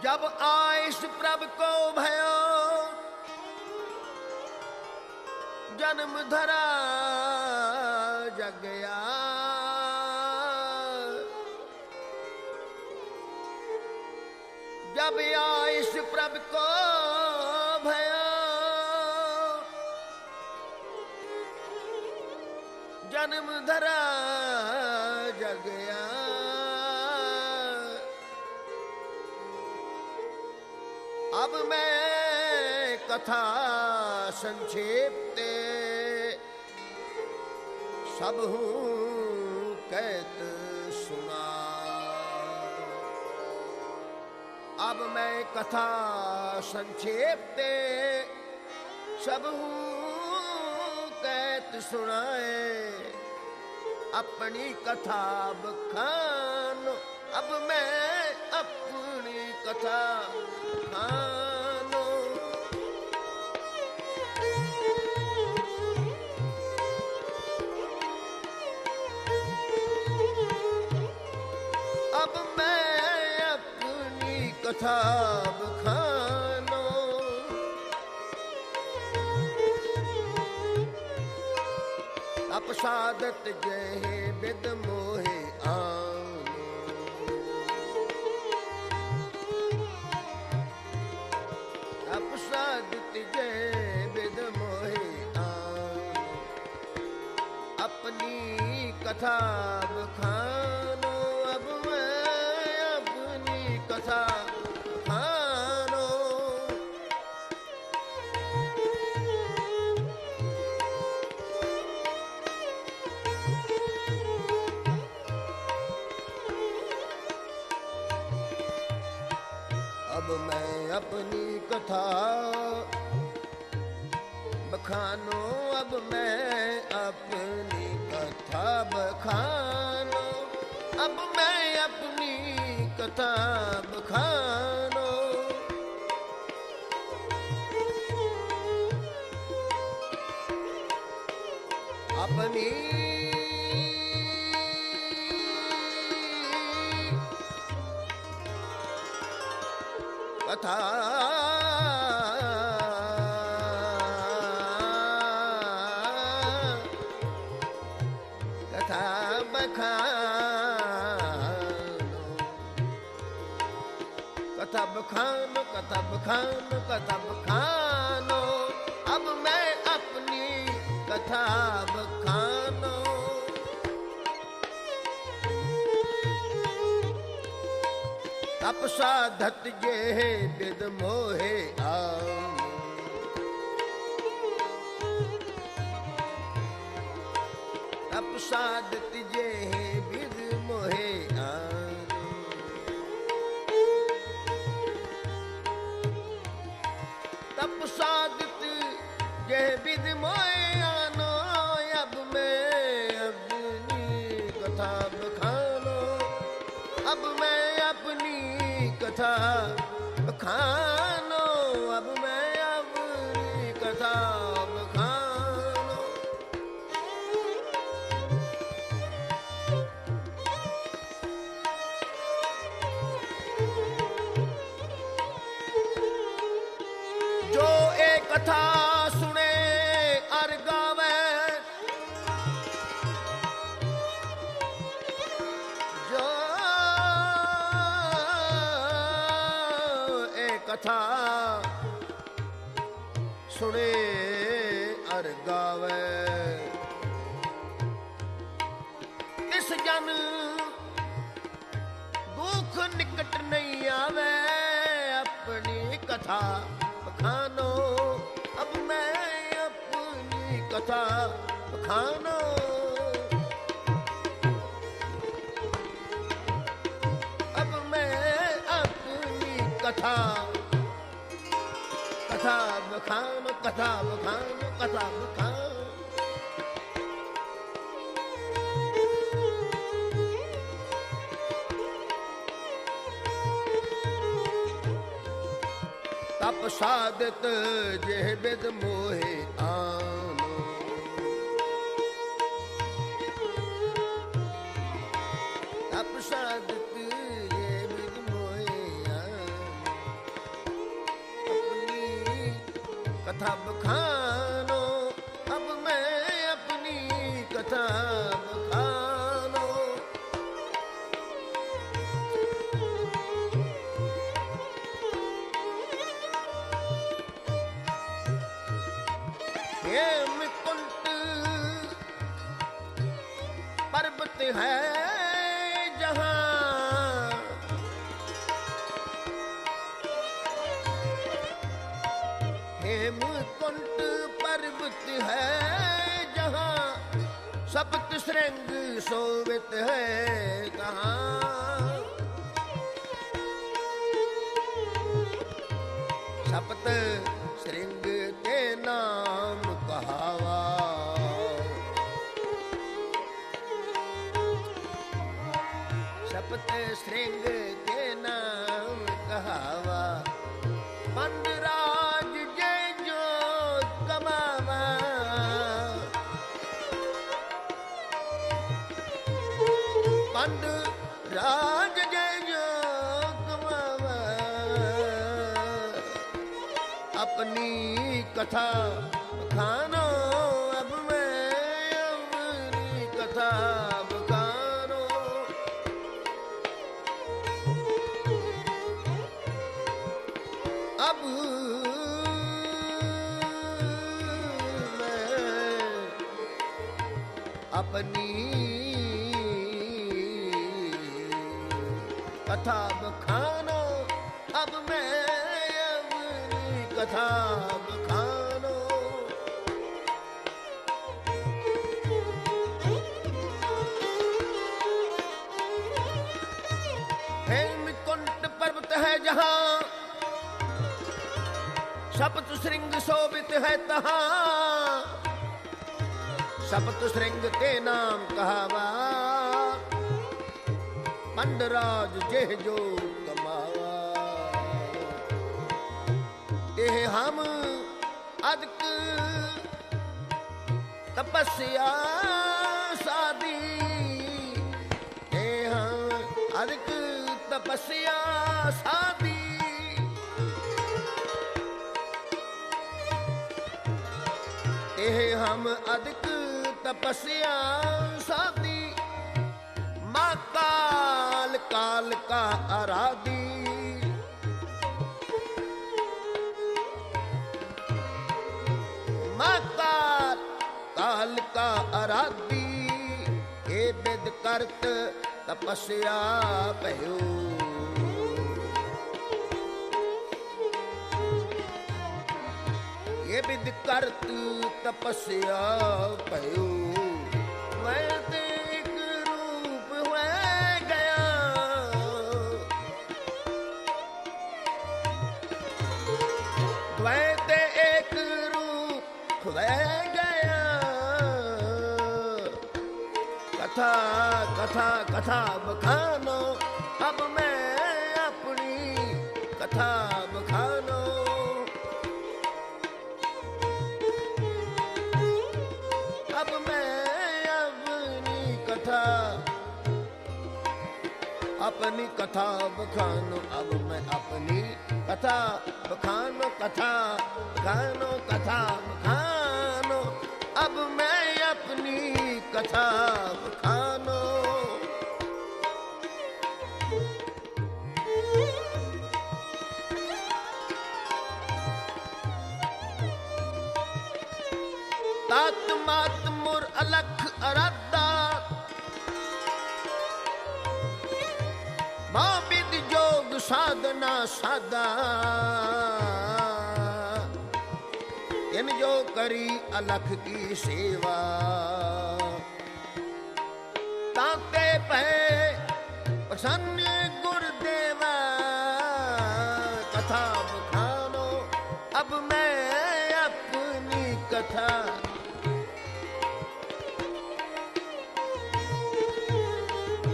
जब आयुष प्रभ को भयो जन्म धरा जग गया। जब आयुष प्रभ को भयो जन्म धरा जग गया। अब मैं कथा संक्षेप सब हूँ कहत सुना। अब मैं कथा संक्षेप सब हूँ कहत सुनाए। अपनी कथा बखानो अब मैं अपनी कथा खानो। अब मैं अपनी कथा बखानो। तप साधत जय विद मोहे आनो। तप साधत जय विद मोहे आनो। अपनी कथा बखानो। अब मैं अपनी कथा बखानो। अब मैं अपनी कथा बखानो। अब मैं अपनी कथा बखानो। अब मैं अपनी कथा बखानो। अपनी कथा कथा बखानो। कथा बखानो कथा बखानो कथा बखानो। अब मैं अपनी कथा बखानो। तप साधत जे विद मोहे आनो। तप साधत जे विद मोहे आनो। तप साधत जे विद मोहे आनो। अब मैं अपनी कथा बखानो। अब मैं अपनी कथा बखानो। अब मैं अपनी कथा बखानो। जो एक कथा सुने और गावे जो कथा सुने और गावे इस जन दुख निकट नहीं आवे। अपनी कथा बखानो। अब मैं अपनी कथा बखानो। अब मैं अपनी कथा कथा बखानो कथा बखानो कथा बखानो। तप साधत जे विद मोहे आनो। तप साधत जे विद मोहे आनो। कथा बखानो, अब मैं अपनी कथा बखानो। हेमकुंट पर्वत है जहां, हेमकुंट पर्वत है जहां, सप्त श्रृंग शोभित है कहाँ। सप्त श्रृंग के नाम कहावा, सप्त श्रृंग के नाम कहावा। पंडराज जय जो कमावा, पंडराज जय जो कमावा। अपनी कथा बखानो, अब मैं अपनी कथा बखानो। अब मैं अपनी कथा बखानो, अब मैं अपनी कथा बखानो। हेमकुंट पर्वत है जहां, सप्त श्रृंग शोभित है तहां। सप्त श्रृंग के नाम कहावा, पंडराज जेह जो कमावा। तेह हम अधिक तपस्या सादी, तेह अधिक तपस्या सादी। तेह हम अधिक तपस्या सादी। माँ काल काल का आराधी, माँ काल काल का आराधी। हे विद करत तपस्या भयो, ये विद करत तपस्या भयो। मैं एक रूप हो गया, द्वैत एक रूप हो गया। कथा कथा कथा बखानो, अब मैं अपनी कथा बखानो। अब मैं अपनी कथा, अपनी कथा बखानो। अब मैं अपनी कथा बखानो, कथा बखानो, कथा बखानो। अब मैं अपनी कथा बखानो। तात मात मोर अलख अराधा, मां विद जोग साधना साधा। इन जो करी अलख की सेवा, ताते पे प्रसन्न गुरुदेवा। कथा बखानो, अब मैं अपनी कथा,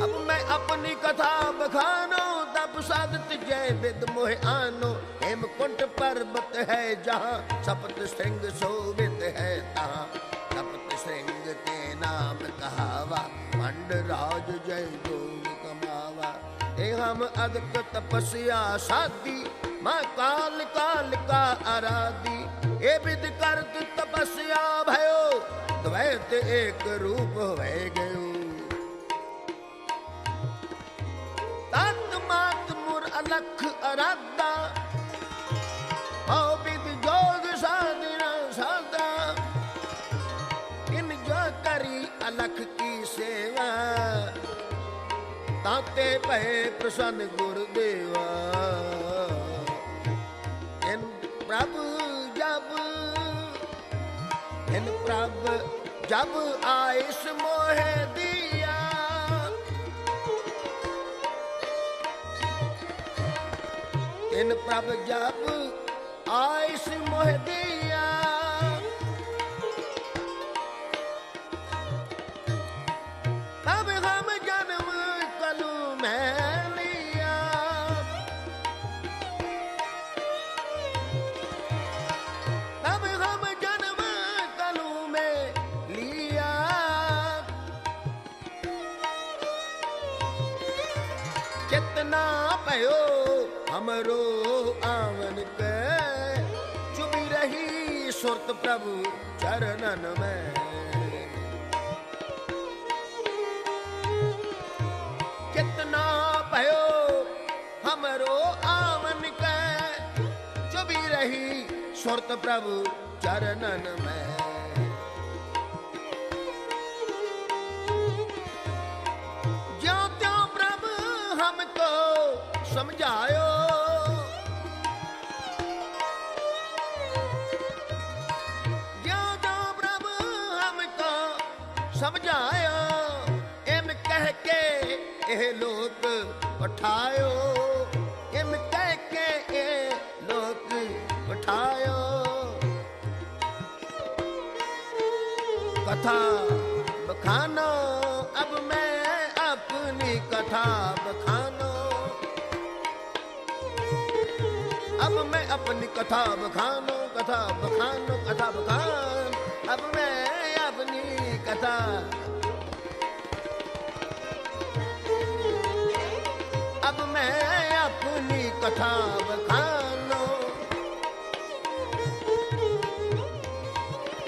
अब मैं अपनी कथा बखानो। तब साधत जय विद मोह आनो, हेमकुंट पर्वत है जहाँ, सप्त श्रृंग शोभित है तहाँ। सप्त श्रृंग के नाम कहावा, पंडराज जय जोग कमावा। हे हम अधिक तपस्या साधी, माँ काल काल का आराधी। ए विद करत तपस्या भयो, द्वैत एक रूप होए गयो। तत्मात मुर अलख अराधा, हो विद जोग साधना साधा। इन जो करी अलख की सेवा, ताते भय प्रसन्न गुरुदेवा। इन प्रभु जब आइस मोहे दिया, इन प्रभु जब आइस मोहे दिया। तब हम जन्म कलू में लिया, तब हम जन्म कलू में लिया। कितना भयो हमरो आवन के, चुभी रही सुरत प्रभु चरणन में। कितना भयो हमरो आवन के, चुभी रही सुरत प्रभु चरणन में। ज्यों त्यों प्रभु हमको समझायो, ज्यों त्यों प्रभु हमको समझायो। एम कह के ए लोक उठायो, एम कह के ए लोक उठायो। कथा बखानो अब मैं अपनी कथा बखानो, अब मैं अपनी कथा बखानो, कथा बखानो, कथा बखान। अब मैं अपनी कथा, अब मैं अपनी कथा बखानो।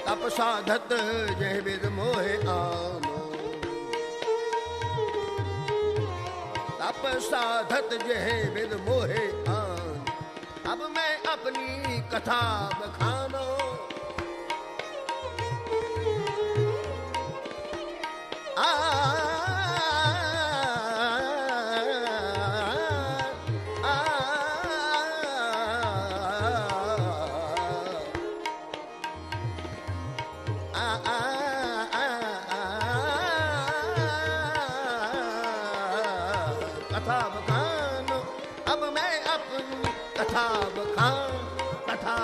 तप साधत जय विद मोहे आनो, तप साधत जय विद मोहे आनो। अब मैं अपनी कथा बखानो, आ कथा बखानो। अब मैं अपनी कथा बखान, कथा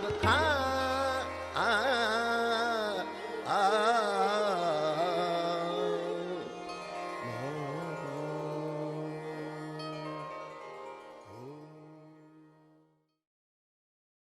बखान।